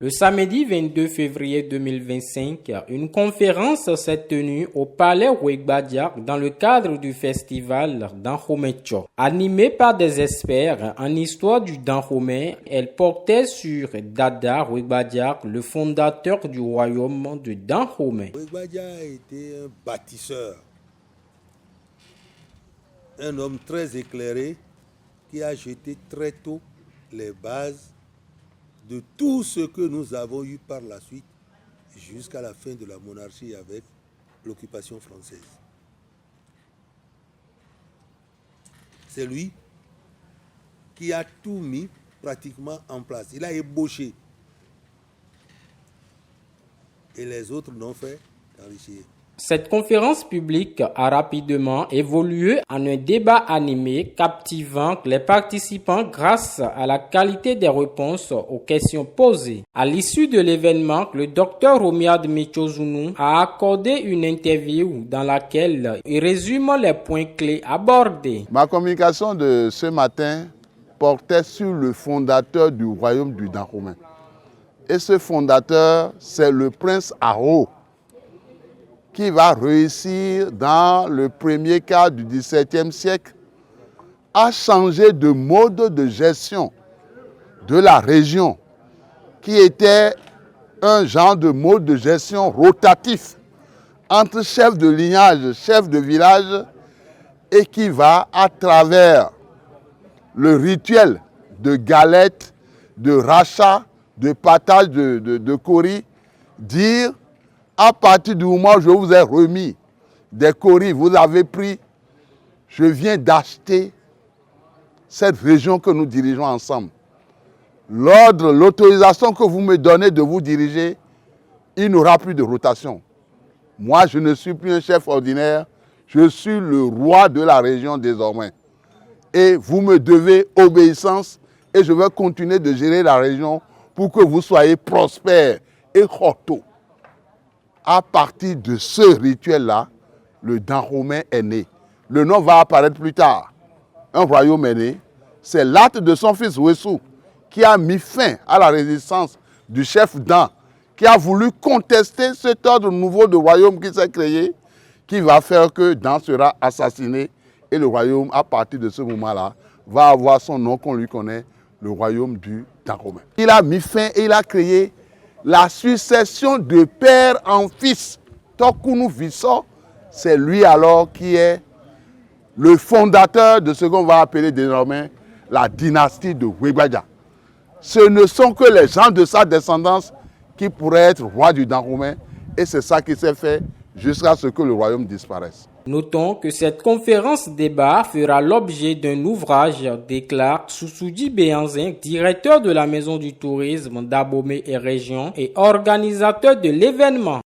Le samedi 22 février 2025, une conférence s'est tenue au Palais Ouégbadiak dans le cadre du festival Dahomey. Animée par des experts en histoire du Dahomey, elle portait sur Dada Ouégbadiak, le fondateur du royaume de Dahomey. Ouégbadiak était un bâtisseur, un homme très éclairé qui a jeté très tôt les bases de tout ce que nous avons eu par la suite jusqu'à la fin de la monarchie avec l'occupation française. C'est lui qui a tout mis pratiquement en place. Il a ébauché. Et les autres n'ont fait qu'enrichir. Cette conférence publique a rapidement évolué en un débat animé captivant les participants grâce à la qualité des réponses aux questions posées. À l'issue de l'événement, le docteur Romiad Michozounou a accordé une interview dans laquelle il résume les points clés abordés. Ma communication de ce matin portait sur le fondateur du royaume du Dahomey. Et ce fondateur, c'est le prince Aro, qui va réussir dans le premier quart du XVIIe siècle à changer de mode de gestion de la région, qui était un genre de mode de gestion rotatif entre chef de lignage, chef de village, et qui va à travers le rituel de galette, de rachat, de partage de coris, dire à partir du moment où je vous ai remis des coris, vous avez pris, je viens d'acheter cette région que nous dirigeons ensemble. L'ordre, l'autorisation que vous me donnez de vous diriger, il n'y aura plus de rotation. Moi, je ne suis plus un chef ordinaire, je suis le roi de la région désormais. Et vous me devez obéissance et je vais continuer de gérer la région pour que vous soyez prospères et choto. À partir de ce rituel-là, le Dahomey est né. Le nom va apparaître plus tard. Un royaume est né. C'est l'acte de son fils Wessou qui a mis fin à la résistance du chef Dan, qui a voulu contester cet ordre nouveau de royaume qui s'est créé, qui va faire que Dan sera assassiné et le royaume, à partir de ce moment-là, va avoir son nom qu'on lui connaît, le royaume du Dahomey. Il a mis fin et il a créé la succession de père en fils. Tokounou Visso, c'est lui alors qui est le fondateur de ce qu'on va appeler désormais la dynastie de Ouégbadiak. Ce ne sont que les gens de sa descendance qui pourraient être rois du Dahomey et c'est ça qui s'est fait jusqu'à ce que le royaume disparaisse. Notons que cette conférence débat fera l'objet d'un ouvrage, déclare Sousoudi Béanzin, directeur de la Maison du Tourisme d'Abomey et Région et organisateur de l'événement.